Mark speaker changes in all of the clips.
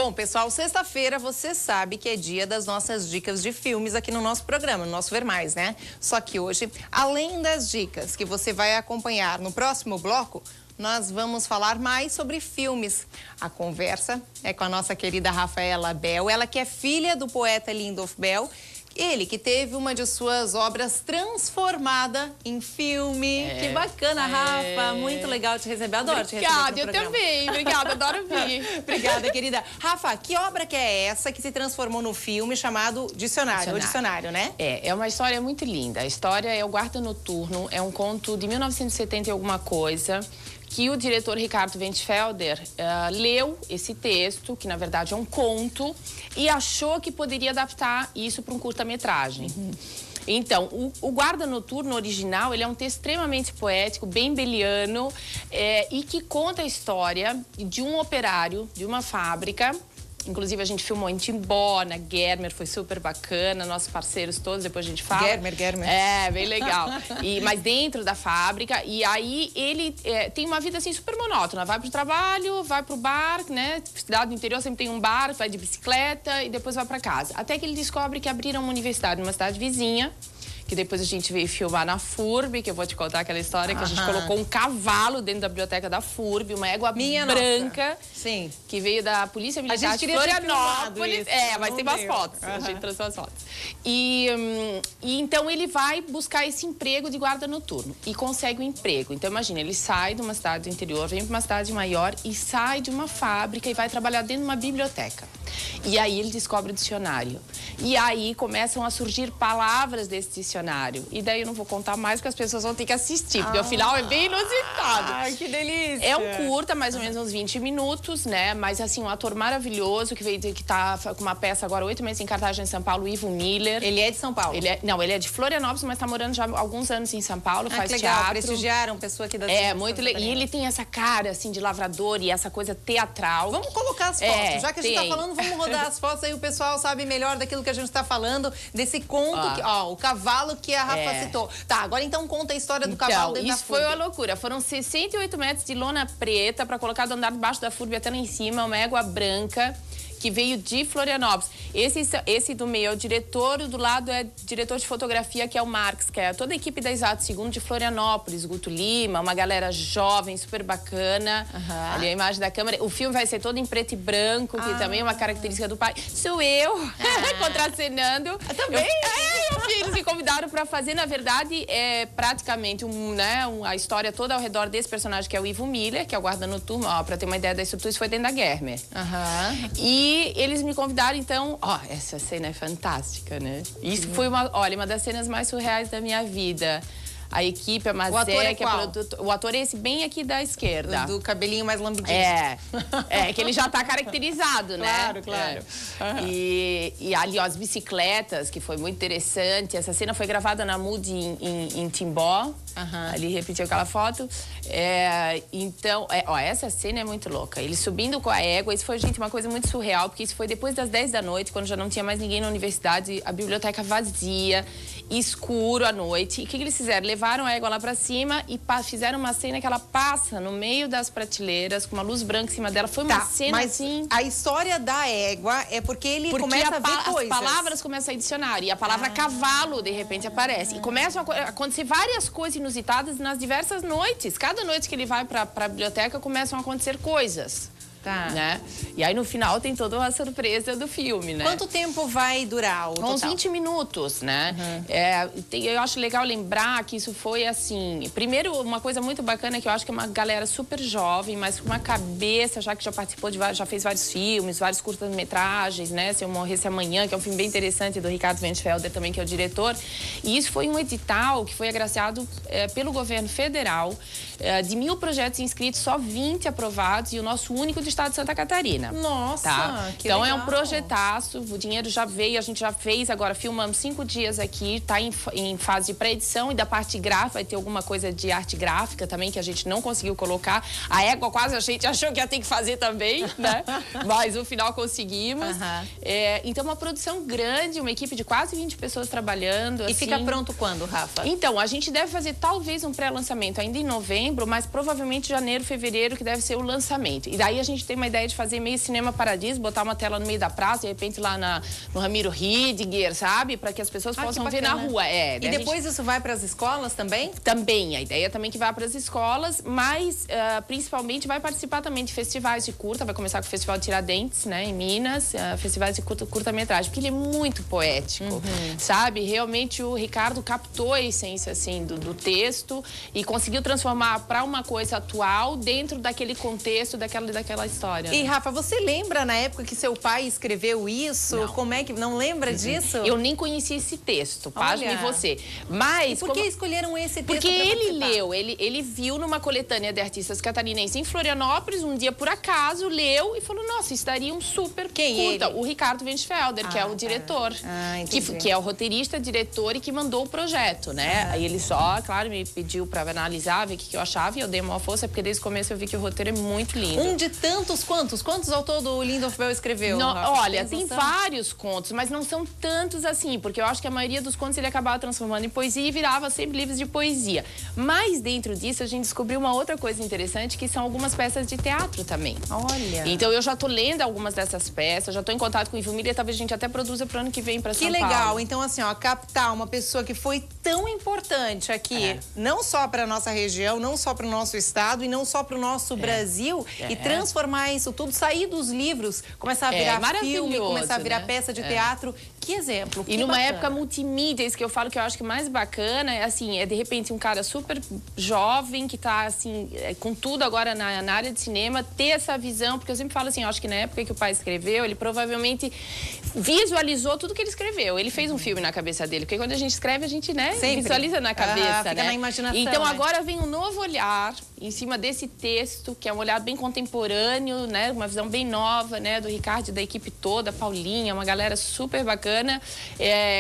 Speaker 1: Bom, pessoal, sexta-feira você sabe que é dia das nossas dicas de filmes aqui no nosso programa, no nosso Ver Mais, né? Só que hoje, além das dicas que você vai acompanhar no próximo bloco, nós vamos falar mais sobre filmes. A conversa é com a nossa querida Rafaela Bell, ela que é filha do poeta Lindolf Bell. Ele que teve uma de suas obras transformada em filme.
Speaker 2: Que bacana, Rafa. Muito legal te receber. Adoro te receber
Speaker 3: Obrigada,
Speaker 2: no
Speaker 3: eu
Speaker 2: programa.
Speaker 3: também. Obrigada, adoro vir.
Speaker 1: Obrigada, querida. Rafa, que obra que é essa que se transformou no filme chamado Dicionário? O Dicionário, né?
Speaker 3: É uma história muito linda. A história é O Guarda Noturno, é um conto de 1970 e alguma coisa, que o diretor Ricardo Wendfelder leu esse texto, que na verdade é um conto, e achou que poderia adaptar isso para um curta-metragem. Então, o Guarda Noturno original, ele é um texto extremamente poético, bem beliano, e que conta a história de um operário de uma fábrica. Inclusive, a gente filmou em Timbó, na Germer, foi super bacana, nossos parceiros todos, depois a gente fala.
Speaker 1: Germer.
Speaker 3: É, bem legal. Mas dentro da fábrica, e aí ele tem uma vida assim super monótona, vai pro trabalho, vai pro bar, né? Cidade do interior sempre tem um bar, vai de bicicleta e depois vai pra casa. Até que ele descobre que abriram uma universidade numa cidade vizinha, que depois a gente veio filmar na FURB, que eu vou te contar aquela história, que a gente colocou um cavalo dentro da biblioteca da FURB, uma égua branca,
Speaker 1: sim,
Speaker 3: que veio da Polícia Militar de Florianópolis. Mas tem umas fotos, a gente trouxe umas fotos. E então ele vai buscar esse emprego de guarda noturno e consegue um emprego. Então imagina, ele sai de uma cidade do interior, vem para uma cidade maior e sai de uma fábrica e vai trabalhar dentro de uma biblioteca. E aí ele descobre o dicionário. E aí começam a surgir palavras desse dicionário. E daí eu não vou contar mais, porque as pessoas vão ter que assistir, porque o final é bem inusitado.
Speaker 1: Ai, que delícia!
Speaker 3: É um curta, mais ou menos uns 20 minutos, né? Mas assim, um ator maravilhoso, que tá com uma peça agora 8 meses em cartaz em São Paulo, Ivo Miller.
Speaker 1: Ele é de São Paulo?
Speaker 3: Ele é de Florianópolis, mas tá morando já há alguns anos em São Paulo, faz
Speaker 1: que legal,
Speaker 3: teatro.
Speaker 1: prestigiaram pessoa aqui da
Speaker 3: muito legal. E ele tem essa cara, assim, de lavrador e essa coisa teatral.
Speaker 1: Vamos colocar as fotos. Já que a gente tá falando, vamos rodar as fotos aí, o pessoal sabe melhor daquilo que a gente tá falando, desse conto, o cavalo que a Rafa citou. Tá, agora então conta a história do cavalo dentro da FURB.
Speaker 3: Isso foi uma loucura. Foram 68 metros de lona preta para colocar do andar debaixo da FURB até lá em cima, uma égua branca que veio de Florianópolis. Esse do meio é o diretor, o do lado é diretor de fotografia, que é o Marx, que é toda a equipe da Exato Segundo de Florianópolis, Guto Lima, uma galera jovem, super bacana. Ali a imagem da câmera. O filme vai ser todo em preto e branco, que também é uma característica do pai. Sou eu, contracenando.
Speaker 1: Também?
Speaker 3: Eles me convidaram para fazer, na verdade, praticamente a história toda ao redor desse personagem, que é o Ivo Miller, que é o guarda noturno. Para ter uma ideia da estrutura, isso foi dentro da Germer. E eles me convidaram, então... essa cena é fantástica, né? Isso foi uma das cenas mais surreais da minha vida. A equipe, a Mazé,
Speaker 1: o ator é
Speaker 3: que é produtor. O ator é esse bem aqui da esquerda.
Speaker 1: Do cabelinho mais lambidinho.
Speaker 3: Que ele já tá caracterizado, né?
Speaker 1: Claro.
Speaker 3: E ali, as bicicletas, que foi muito interessante. Essa cena foi gravada na Mood em Timbó. Ali repetiu aquela foto. Então, essa cena é muito louca. Ele subindo com a égua. Isso foi, gente, uma coisa muito surreal, porque isso foi depois das 10 da noite, quando já não tinha mais ninguém na universidade, a biblioteca vazia, escuro à noite. E o que eles fizeram? Levaram a égua lá pra cima e fizeram uma cena que ela passa no meio das prateleiras, com uma luz branca em cima dela. Foi uma cena
Speaker 1: mas
Speaker 3: assim...
Speaker 1: a história da égua é porque ele começa a ver coisas.
Speaker 3: As palavras começam a ir dicionário. E a palavra cavalo, de repente, aparece. E começam a acontecer várias coisas inusitadas nas diversas noites. Cada noite que ele vai pra biblioteca, começam a acontecer coisas. Né? E aí, no final, tem toda uma surpresa do filme, né?
Speaker 1: Quanto tempo vai durar o total?
Speaker 3: Uns 20 minutos, né? Eu acho legal lembrar que isso foi assim... Primeiro, uma coisa muito bacana que eu acho que é uma galera super jovem, mas com uma cabeça, já que já participou já fez vários filmes, vários curtas-metragens, né? Se Eu Morresse Amanhã, que é um filme bem interessante, do Ricardo Wendfelder também, que é o diretor. E isso foi um edital que foi agraciado pelo governo federal. De 1000 projetos inscritos, só 20 aprovados, e o nosso único do estado de Santa Catarina.
Speaker 1: Nossa, que
Speaker 3: então
Speaker 1: legal.
Speaker 3: É um projetaço, o dinheiro já veio, a gente já fez, agora filmamos 5 dias aqui, tá em fase de pré-edição, e da parte gráfica vai ter alguma coisa de arte gráfica também, que a gente não conseguiu colocar. A égua quase a gente achou que ia ter que fazer também, né? Mas no final conseguimos. Então uma produção grande, uma equipe de quase 20 pessoas trabalhando.
Speaker 1: E fica pronto quando, Rafa?
Speaker 3: Então, a gente deve fazer talvez um pré-lançamento ainda em novembro, mas provavelmente janeiro, fevereiro, que deve ser o lançamento. E daí a gente gente tem uma ideia de fazer meio Cinema Paradiso, botar uma tela no meio da praça, de repente lá no Ramiro Ridger, sabe? Para que as pessoas possam ver na rua.
Speaker 1: E depois isso vai para as escolas também?
Speaker 3: Também, a ideia também que vai para as escolas, mas principalmente vai participar também de festivais de curta, vai começar com o Festival de Tiradentes, né, em Minas, festivais de curta-metragem, porque ele é muito poético, sabe? Realmente o Ricardo captou a essência, assim, do texto e conseguiu transformar para uma coisa atual dentro daquele contexto, daquela história.
Speaker 1: E, Rafa, você lembra na época que seu pai escreveu isso?
Speaker 3: Não.
Speaker 1: Como é que... Não lembra disso?
Speaker 3: Eu nem conhecia esse texto, pasme você. Mas...
Speaker 1: E por que escolheram esse texto?
Speaker 3: Porque ele leu, ele viu numa coletânea de artistas catarinenses em Florianópolis, um dia por acaso, leu e falou, nossa, estaria um super curta. O Ricardo Wendfelder, que é o diretor, que é o roteirista, diretor e que mandou o projeto, né? Aí ele só, claro, me pediu pra analisar, ver o que eu achava e eu dei uma força, porque desde o começo eu vi que o roteiro é muito lindo.
Speaker 1: Um de tantos, quantos? Quantos ao todo o Lindolf Bell escreveu?
Speaker 3: Olha, tem vários contos, mas não são tantos assim, porque eu acho que a maioria dos contos ele acabava transformando em poesia e virava sempre livros de poesia. Mas dentro disso a gente descobriu uma outra coisa interessante, que são algumas peças de teatro também.
Speaker 1: Olha!
Speaker 3: Então eu já tô lendo algumas dessas peças, já tô em contato com o Ivomir, talvez a gente até produza pro ano que vem pra São Paulo.
Speaker 1: Que legal! Então assim, ó, captar uma pessoa que foi tão importante aqui, não só pra nossa região, não só pro nosso estado e não só pro nosso Brasil, e transformar isso tudo, sair dos livros, começar a virar filme, começar a virar peça de teatro. Que exemplo, que
Speaker 3: numa
Speaker 1: bacana.
Speaker 3: época multimídia, isso que eu falo que eu acho que mais bacana é assim, de repente um cara super jovem que tá assim, com tudo agora na área de cinema, ter essa visão, porque eu sempre falo assim, eu acho que na época que o pai escreveu, ele provavelmente visualizou tudo que ele escreveu. Ele fez um filme na cabeça dele, porque quando a gente escreve, a gente, né, visualiza na cabeça,
Speaker 1: fica
Speaker 3: né?
Speaker 1: na imaginação.
Speaker 3: Então agora vem um novo olhar em cima desse texto, que é um olhar bem contemporâneo, né, uma visão bem nova, né, do Ricardo e da equipe toda, Paulinha, uma galera super bacana,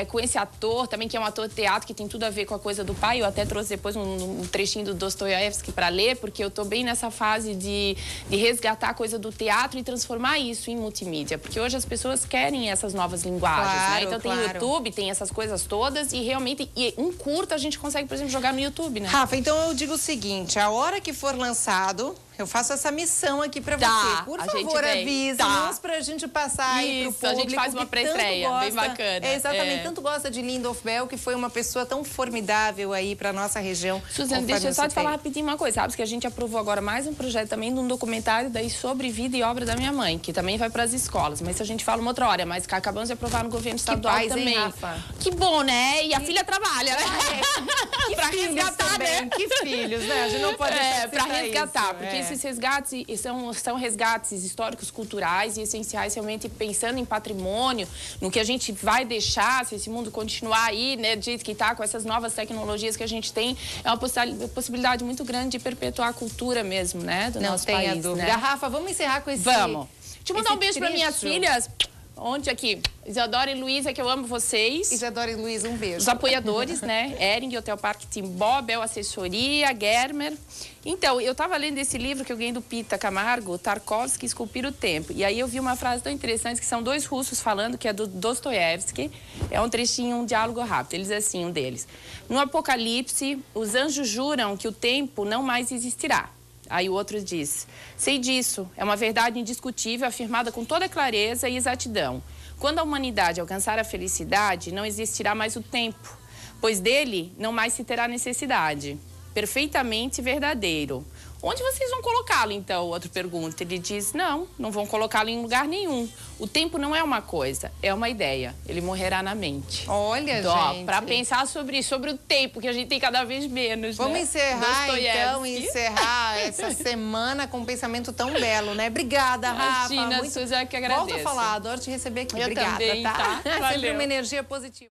Speaker 3: com esse ator também, que é um ator de teatro, que tem tudo a ver com a coisa do pai. Eu até trouxe depois um trechinho do Dostoiévski para ler, porque eu tô bem nessa fase de resgatar a coisa do teatro e transformar isso em multimídia, porque hoje as pessoas querem essas novas linguagens, né? Então tem YouTube, tem essas coisas todas e realmente um curta a gente consegue, por exemplo, jogar no YouTube, né?
Speaker 1: Rafa, então eu digo o seguinte, a hora que for lançado, eu faço essa missão aqui pra você. Por favor, avise-nos pra gente passar aí pro público.
Speaker 3: A gente faz uma pré-estreia, bem bacana.
Speaker 1: Exatamente, tanto gosta de Lindolf Bell, que foi uma pessoa tão formidável aí pra nossa região.
Speaker 3: Suzana, deixa eu só te falar rapidinho uma coisa, sabe? Que a gente aprovou agora mais um projeto também de um documentário daí sobre vida e obra da minha mãe, que também vai pras escolas. Mas isso a gente fala uma outra hora, mas acabamos de aprovar no governo estadual também.
Speaker 1: Hein, Rafa?
Speaker 3: Que bom, né? E a filha trabalha, né?
Speaker 1: Que
Speaker 3: pra
Speaker 1: filhos
Speaker 3: resgatar,
Speaker 1: também.
Speaker 3: né?
Speaker 1: Que filhos, né? A gente não pode deixar de
Speaker 3: pra
Speaker 1: citar
Speaker 3: resgatar,
Speaker 1: isso.
Speaker 3: porque esses resgates são resgates históricos, culturais e essenciais, realmente pensando em patrimônio, no que a gente vai deixar, se esse mundo continuar aí, né, do jeito que está, com essas novas tecnologias que a gente tem, é uma possibilidade muito grande de perpetuar a cultura mesmo, né, do nosso país.
Speaker 1: Não tenha dúvida.
Speaker 3: Né?
Speaker 1: Rafa, vamos encerrar com esse...
Speaker 3: Vamos. Deixa eu mandar um beijo para minhas
Speaker 1: trecho.
Speaker 3: filhas. Onde aqui? Isadora e Luísa, que eu amo vocês.
Speaker 1: Isadora e Luísa, um beijo.
Speaker 3: Os apoiadores, né? Ering, Hotel Parque Timbó, Bel Assessoria, Germer. Então, eu tava lendo esse livro que eu ganhei do Pita Camargo, Tarkovsky, Esculpir o Tempo. E aí eu vi uma frase tão interessante, que são dois russos falando, que é do Dostoiévski. É um trechinho, um diálogo rápido. Eles assim, um deles. No Apocalipse, os anjos juram que o tempo não mais existirá. Aí o outro diz, sei disso, é uma verdade indiscutível, afirmada com toda clareza e exatidão. Quando a humanidade alcançar a felicidade, não existirá mais o tempo, pois dele não mais se terá necessidade. Perfeitamente verdadeiro. Onde vocês vão colocá-lo, então? O outro pergunta. Ele diz, não vão colocá-lo em lugar nenhum. O tempo não é uma coisa, é uma ideia. Ele morrerá na mente.
Speaker 1: Olha,
Speaker 3: então,
Speaker 1: gente.
Speaker 3: Para pensar sobre o tempo, que a gente tem cada vez menos,
Speaker 1: Vamos
Speaker 3: né?
Speaker 1: encerrar essa semana com um pensamento tão belo, né? Obrigada, Rafa.
Speaker 3: Imagina, Suzana, que agradeço.
Speaker 1: Volta a falar, adoro te receber aqui.
Speaker 3: Eu
Speaker 1: Obrigada,
Speaker 3: também, tá?
Speaker 1: Sempre
Speaker 3: Valeu.
Speaker 1: uma energia positiva.